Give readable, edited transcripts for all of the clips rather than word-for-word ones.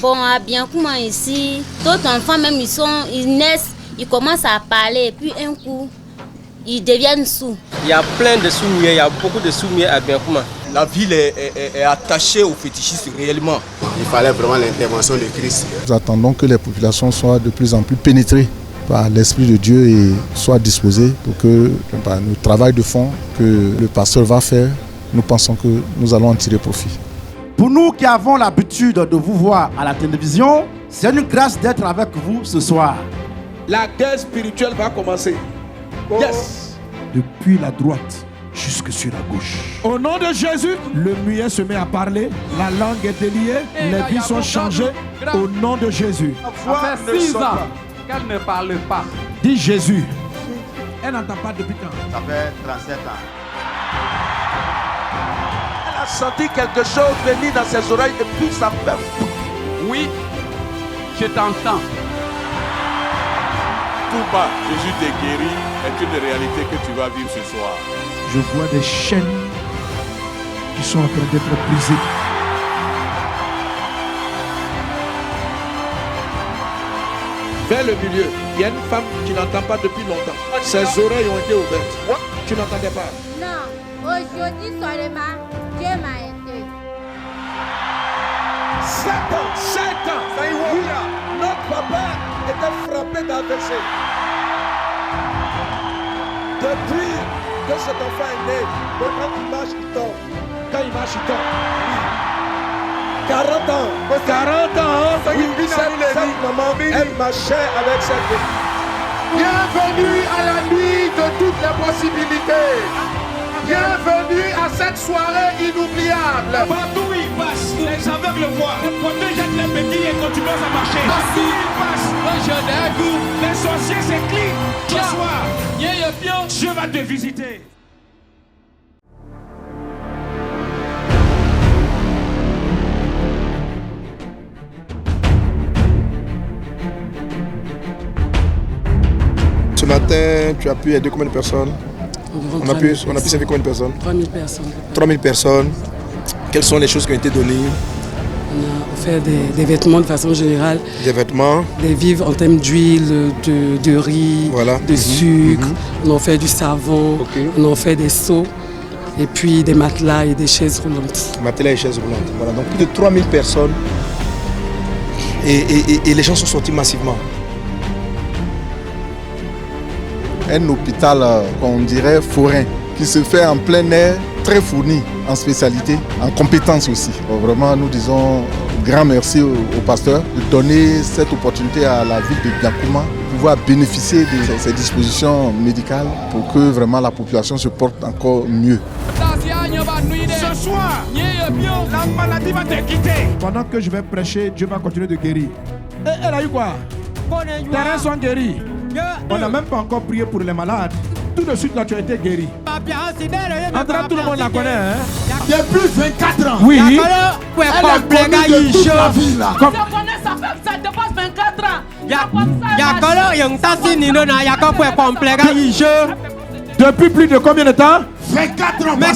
Bon, à Biancouma ici, d'autres enfants même ils naissent, ils commencent à parler, et puis un coup, ils deviennent sourds. Il y a plein de sourds-muets, il y a beaucoup de sourds-muets à Biancouma. La ville est attachée aux fétichistes réellement. Il fallait vraiment l'intervention de Christ. Nous attendons que les populations soient de plus en plus pénétrées par l'Esprit de Dieu et soient disposées pour que le travail de fond que le pasteur va faire, nous pensons que nous allons en tirer profit. Pour nous qui avons l'habitude de vous voir à la télévision, c'est une grâce d'être avec vous ce soir. La guerre spirituelle va commencer. Oh. Yes. Depuis la droite jusque sur la gauche. Au nom de Jésus, le muet se met à parler, la langue est déliée, les vies sont changées. Au nom de Jésus. Ça fait 6 ans qu'elle ne parle pas. Dis Jésus. Elle n'entend pas depuis quand? Ça fait 37 ans. Elle a senti quelque chose venir dans ses oreilles et puis ça fait. Oui, je t'entends. Tout bas, Jésus t'est guéri est une réalité que tu vas vivre ce soir. Je vois des chaînes qui sont en train d'être brisées. Vers le milieu, il y a une femme qui n'entend pas depuis longtemps. Ses oreilles ont été ouvertes. Tu n'entendais pas? Non, aujourd'hui seulement, Dieu m'a aidé. 7 ans, oui, notre papa était frappé d'AVC. Depuis que cet enfant est né, quand il marche, il tombe. Quand il marche, il tombe. Oui. 40 ans. 40 ans. Oui, cette maman, elle marchait avec cette vie. Bienvenue à la nuit de toutes les possibilités. Bienvenue à cette soirée inoubliable. Partout où il passe, les aveugles voient. Les protèges jettent les béquilles et continuent à marcher. Partout où il passe, un jeune d'un coup, les sorciers s'éclitent. Ce soir, Dieu va te visiter. Ce matin, tu as pu aider combien de personnes? On a pu servir combien de personnes? 3000 personnes. 3000 personnes. Quelles sont les choses qui ont été données? On a offert des vêtements de façon générale. Des vêtements. Des vivres en termes d'huile, de riz, voilà. De sucre. On a offert du savon. Okay. On a offert des seaux. Et puis des matelas et des chaises roulantes. Matelas et chaises roulantes. Voilà, donc plus de 3000 personnes. Et les gens sont sortis massivement. Un hôpital, on dirait, forain, qui se fait en plein air, très fourni en spécialité, en compétences aussi. Donc vraiment, nous disons grand merci au pasteur de donner cette opportunité à la ville de Biancouma de pouvoir bénéficier de ces dispositions médicales pour que vraiment la population se porte encore mieux. Ce soir, la maladie va te quitter. Pendant que je vais prêcher, Dieu va continuer de guérir. Et elle a eu quoi? Tes reins sont guéris. On n'a même pas encore prié pour les malades. Tout de suite, là, tu as été guéri. André, tout le monde la connaît, hein? Depuis 24 ans. Oui. Elle est connue de toute la ville, là. Je connais ça dépasse 24 ans. Depuis plus de combien de temps? 24 ans. Mais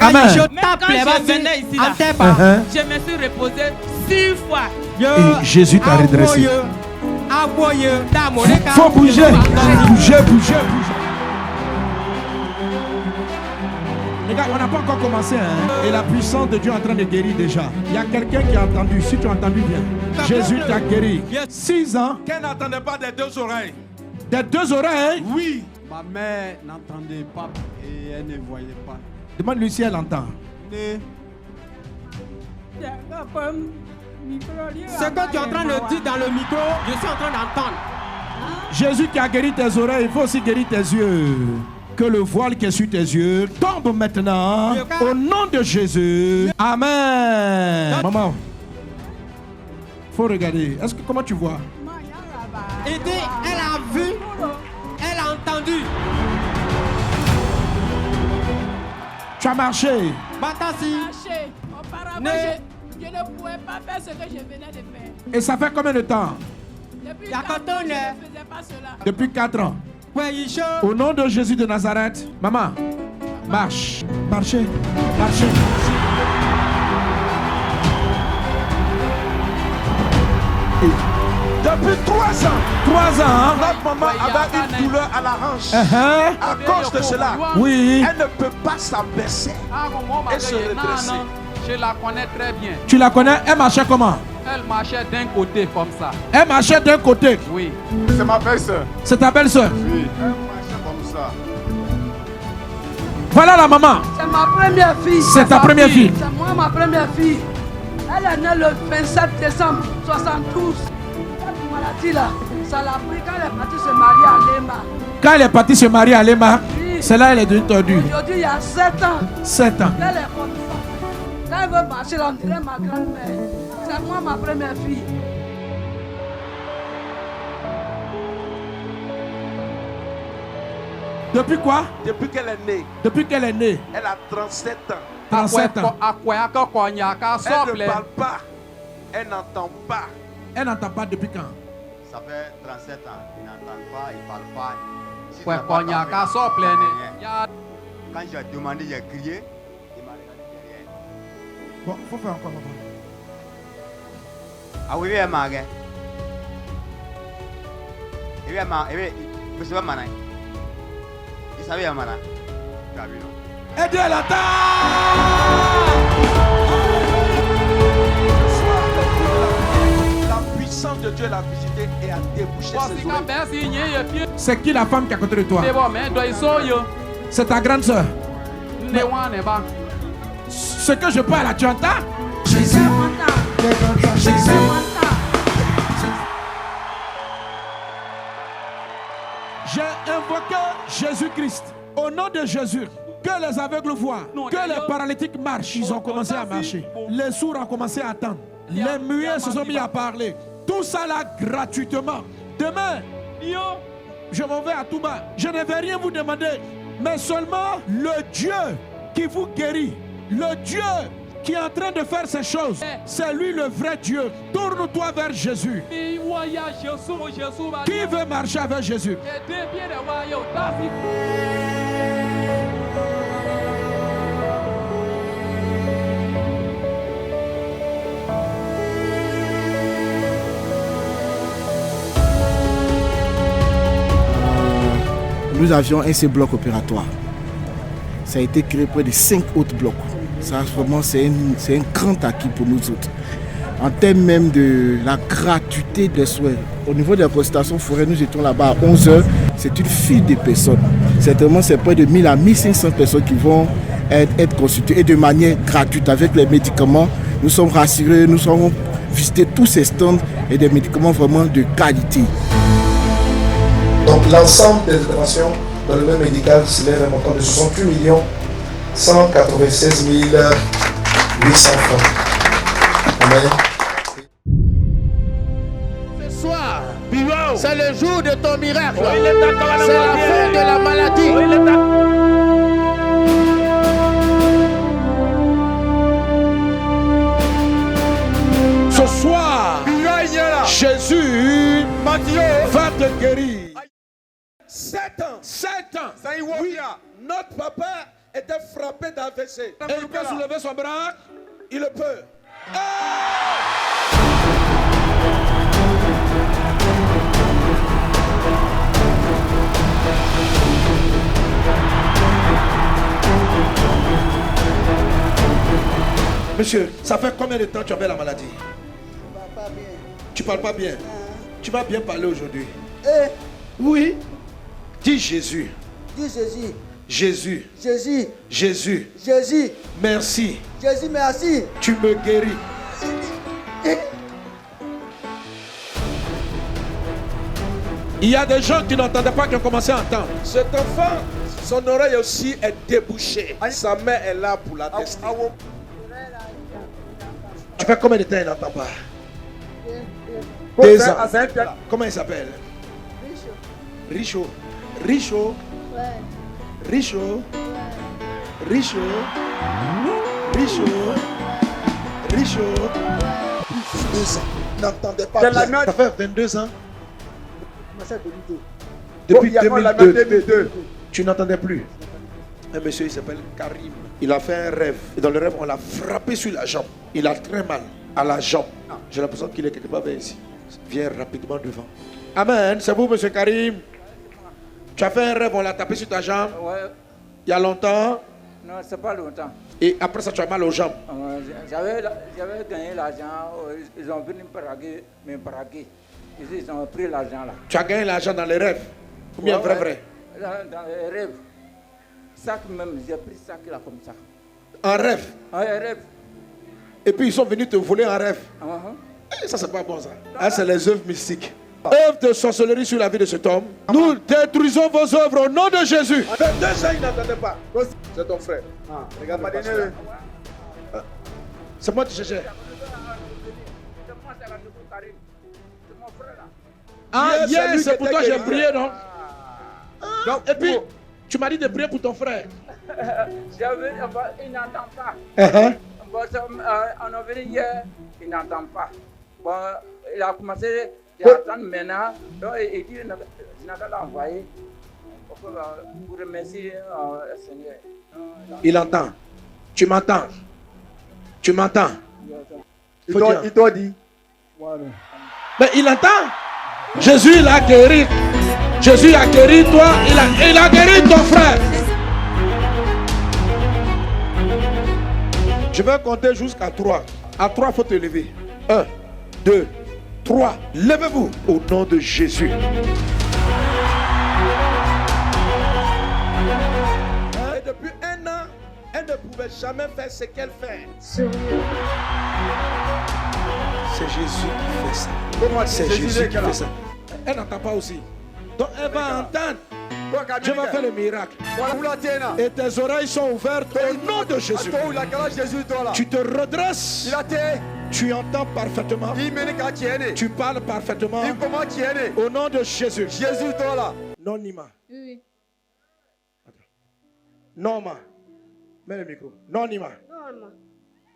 Amen. Quand je venais ici, là, je me suis reposé 6 fois. Et Jésus t'a redressé. Faut bouger. Bouger. Les gars, on n'a pas encore commencé, hein? Et la puissance de Dieu est en train de guérir déjà. Il y a quelqu'un qui a entendu. Si tu as entendu bien, Jésus t'a guéri. 6 ans. Qu'elle n'entendait pas des 2 oreilles. Des 2 oreilles? Oui. Ma mère n'entendait pas et elle ne voyait pas. Demande-lui si elle entend. Ce que tu es en train de dire dans le micro, je suis en train d'entendre. Jésus qui a guéri tes oreilles, il faut aussi guérir tes yeux. Que le voile qui est sur tes yeux tombe maintenant. Au nom de Jésus. Amen. Maman, faut regarder. Comment tu vois? Il dit, elle a vu, elle a entendu. Tu as marché. Batasi. Auparavant, je ne pouvais pas faire ce que je venais de faire. Et ça fait combien de temps? Depuis 4 ans, je ne faisais pas cela. Depuis 4 ans. Au nom de Jésus de Nazareth, maman, marche. Marchez. Depuis 3 ans. 3 ans. Hein? Notre maman avait une douleur à la hanche. À cause de cela, oui. Elle ne peut pas s'abaisser et se redresser. Je la connais très bien. Tu la connais? Elle marchait comment? Elle marchait d'un côté comme ça. Elle marchait d'un côté? Oui. C'est ma belle-sœur. C'est ta belle-sœur? Oui. Elle marchait comme ça. Voilà la maman. C'est ma première fille. C'est ta première fille? C'est moi ma première fille. Elle est née le 27 décembre 72. Cette maladie là, ça l'a pris quand elle est partie se marier à Lema. Quand elle est partie se marier à Lema, oui. C'est là elle est devenue tordue. Aujourd'hui il y a 7 ans. 7 ans. Elle est comme ça. Quand elle veut marcher là, on dirait ma grand-mère. C'est moi ma première fille. Depuis quoi? Depuis qu'elle est née. Depuis qu'elle est née. Elle a 37 ans. 37 ans. Elle ne parle pas. Elle n'entend pas. Elle n'entend pas depuis quand? Ça fait 37 ans. Il n'entend pas, il ne parle pas. Si quand j'ai demandé, j'ai crié. Il m'a regardé derrière. Bon, il faut faire encore maman. Ah oui, il m'a regardé. Il m'a regardé. Il savait Yamana. Aidez la table. La puissance de Dieu l'a visité et a débouché ses oreilles. C'est qui la femme qui est à côté de toi? C'est ta grande soeur. Ce que je parle, tu entends? Jésus. Jésus. J'ai invoqué Jésus-Christ. Au nom de Jésus, que les aveugles voient, que les paralytiques marchent. Ils ont commencé à marcher. Les sourds ont commencé à attendre. Les muets se sont mis à parler. Tout ça là gratuitement. Demain, je m'en vais à Touba. Je ne vais rien vous demander, mais seulement le Dieu qui vous guérit. Le Dieu qui est en train de faire ces choses, c'est lui le vrai Dieu. Tourne-toi vers Jésus. Qui veut marcher avec Jésus? Nous avions un seul bloc opératoire. Ça a été créé près de 5 autres blocs. Ça, vraiment, c'est un grand acquis pour nous autres. En termes même de la gratuité des soins. Au niveau de la consultation forêt, nous étions là-bas à 11h. C'est une file de personnes. Certainement, c'est près de 1000 à 1500 personnes qui vont être consultées et de manière gratuite avec les médicaments. Nous sommes rassurés, nous avons visité tous ces stands et des médicaments vraiment de qualité. Donc l'ensemble des opérations dans le domaine médical s'élève à un montant de 68 196 800 francs. Amen. Ce soir, c'est le jour de ton miracle. C'est la fin de la maladie. Ce soir, Jésus va te guérir. 7 ans. 7 ans. Oui, notre papa était frappé d'AVC. Et il peut soulever son bras. Il le peut. Monsieur, ça fait combien de temps que tu avais la maladie? Je ne parle pas bien. Tu parles pas bien? Tu vas bien parler aujourd'hui. Oui. Dis Jésus. Dis Jésus. Jésus. Jésus. Jésus. Jésus. Merci. Jésus, merci. Tu me guéris. Il y a des gens qui n'entendaient pas qui ont commencé à entendre. Cet enfant, son oreille aussi est débouchée. Sa main est là pour la tester. Tu fais combien de temps il n'entend pas? 2 ans. Comment il s'appelle? Richo. Richo. Richo. Richo. Richo. Richo. 2 ans. N'entendait pas bien. Ça fait 22 ans. Depuis 2002. Tu n'entendais plus. Un monsieur, il s'appelle Karim. Il a fait un rêve. Et dans le rêve, on l'a frappé sur la jambe. Il a très mal à la jambe. J'ai l'impression qu'il est quelque part vers ici. Viens rapidement devant. Amen. C'est vous, monsieur Karim. Tu as fait un rêve, on l'a tapé sur ta jambe. Ouais. Il y a longtemps. Non, c'est pas longtemps. Et après ça, tu as mal aux jambes. J'avais gagné l'argent. Ils ont venu me braquer. Ils ont pris l'argent là. Tu as gagné l'argent dans les rêves? Ou bien vrai? Dans les rêves. Sac même, j'ai pris sac là comme ça. En rêve? En rêve. Et puis ils sont venus te voler en rêve. Ça, c'est pas bon ça. Ah, c'est les œuvres mystiques. Œuvres de sorcellerie sur la vie de cet homme. Nous détruisons vos œuvres au nom de Jésus. Fait 2 ans, il n'entendait pas. C'est ton frère. Regarde pas. C'est moi qui cherchais. Ah, yes, c'est pour toi que j'ai prié, non? Et puis, tu m'as dit de prier pour ton frère. Il n'entend pas. On est venu hier, il n'entend pas. Bon, il a commencé à attendre maintenant. Donc, il dit, je n'ai qu'à l'envoyer pour remercier le Seigneur. Il entend. Tu m'entends? Tu m'entends? Il t'a dit. Mais il entend. Jésus l'a guéri. Jésus a guéri toi. Il a guéri ton frère. Je vais compter jusqu'à 3. À 3, il faut te lever. 1, 2, 3. Levez-vous au nom de Jésus. Et depuis 1 an, elle ne pouvait jamais faire ce qu'elle fait. C'est Jésus qui fait ça. C'est Jésus qui fait ça. Elle n'entend pas aussi. Donc elle va entendre. Dieu va faire le miracle. Et tes oreilles sont ouvertes au nom de Jésus. Tu te redresses. Tu entends parfaitement. Tu parles parfaitement. Au nom de Jésus. Non, Nima. Oui. Non, ma. Mets le micro. Non, Nima.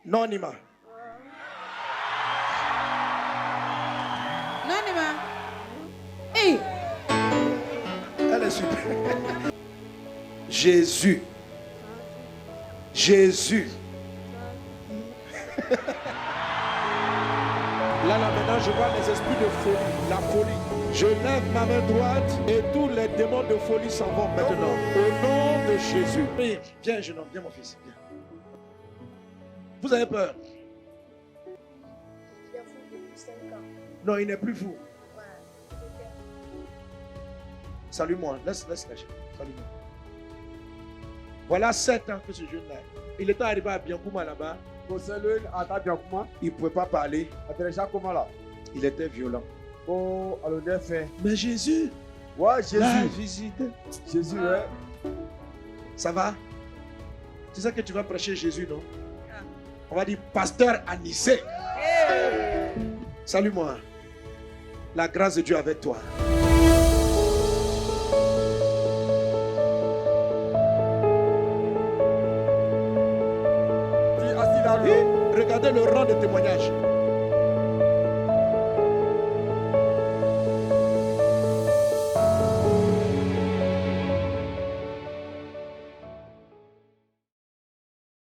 Non, Nima. Non, Nima. Hey. Elle est super. Jésus. Jésus. Là, maintenant, je vois les esprits de folie, la folie. Je lève ma main droite et tous les démons de folie s'en vont maintenant. Au nom de Jésus. Oui, viens, jeune homme, viens, mon fils. Viens. Vous avez peur? Il est fou depuis 5 ans. Non, il n'est plus fou. Salue-moi, laisse lâcher. Salue-moi. Voilà 7 ans que ce jeune-là, il était arrivé à Biancouma là-bas. Il ne pouvait pas parler. Il était violent. Mais Jésus l'a visité. Jésus, ouais. Ça va? Tu sais que tu vas prêcher Jésus, non? On va dire pasteur Anissé. Salue-moi. La grâce de Dieu avec toi. Regardez le rang de témoignage.